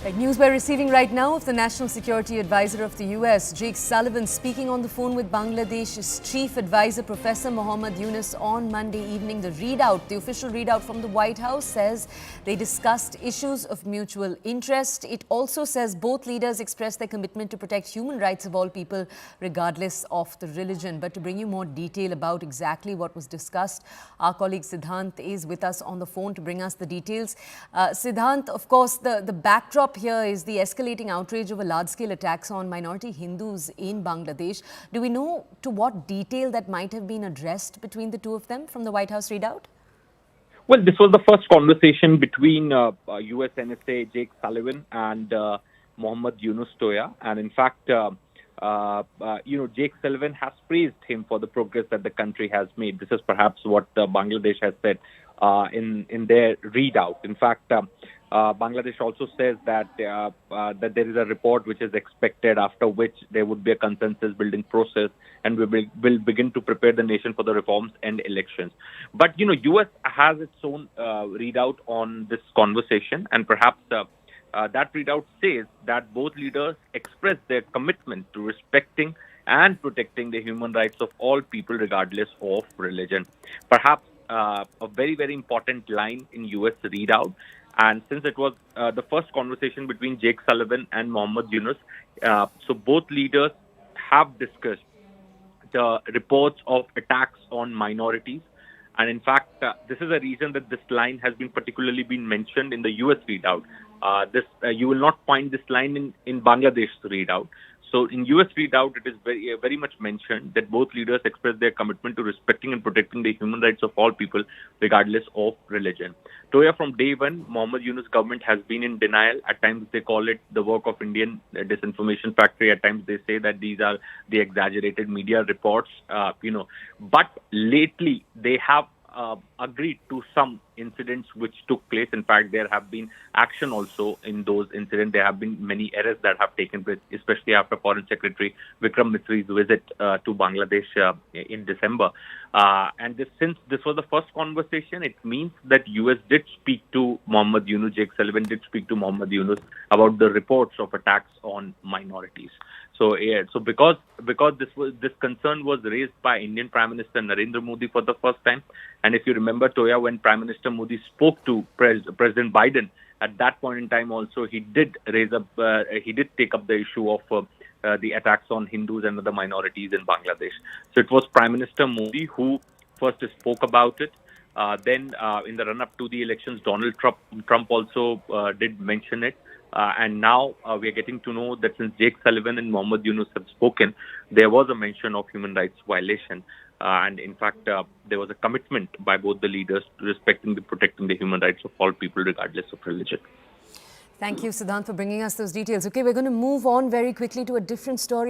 Right, news we're receiving right now of the National Security Advisor of the US, Jake Sullivan, speaking on the phone with Bangladesh's Chief Advisor, Professor Mohammad Yunus, on Monday evening. The official readout from the White House says they discussed issues of mutual interest. It also says both leaders expressed their commitment to protect human rights of all people, regardless of the religion. But to bring you more detail about exactly what was discussed, our colleague Siddhant is with us on the phone to bring us the details. Siddhant, of course, the backdrop here is the escalating outrage over large-scale attacks on minority Hindus in Bangladesh. Do we know to what detail that might have been addressed between the two of them from the White House readout? Well, this was the first conversation between US NSA Jake Sullivan and Mohammad Yunus Toya. And in fact, Jake Sullivan has praised him for the progress that the country has made. This is perhaps what Bangladesh has said in their readout. In fact, Bangladesh also says that that there is a report which is expected, after which there would be a consensus building process, and we will begin to prepare the nation for the reforms and elections. But US has its own readout on this conversation, and perhaps that readout says that both leaders expressed their commitment to respecting and protecting the human rights of all people, regardless of religion. Perhaps a very, very important line in US readout. And since it was the first conversation between Jake Sullivan and Mohammad Yunus, so both leaders have discussed the reports of attacks on minorities. And in fact, this is a reason that this line has been particularly been mentioned in the US readout. You will not find this line in Bangladesh's readout. So in US readout, it is very much mentioned that both leaders expressed their commitment to respecting and protecting the human rights of all people, regardless of religion. Toya, from day one, Mohammad Yunus government has been in denial. At times they call it the work of Indian disinformation factory. At times they say that these are the exaggerated media reports, But lately they have agreed to some incidents which took place. In fact, there have been action also in those incidents. There have been many errors that have taken place, especially after Foreign Secretary Vikram Misri's visit to Bangladesh in December. Since this was the first conversation, it means that US did speak to Mohammad Yunus, Jake Sullivan did speak to Mohammad Yunus about the reports of attacks on minorities. So because this concern was raised by Indian Prime Minister Narendra Modi for the first time, and if you remember, Toya, when Prime Minister Modi spoke to President Biden, at that point in time also he did take up the issue of the attacks on Hindus and other minorities in Bangladesh. So it was Prime Minister Modi who first spoke about it. Then in the run-up to the elections, Donald Trump also did mention it. And now we are getting to know that since Jake Sullivan and Mohammad Yunus have spoken, there was a mention of human rights violation. And in fact, there was a commitment by both the leaders to respecting and protecting the human rights of all people, regardless of religion. Thank you, Siddhant, for bringing us those details. Okay, we're going to move on very quickly to a different story.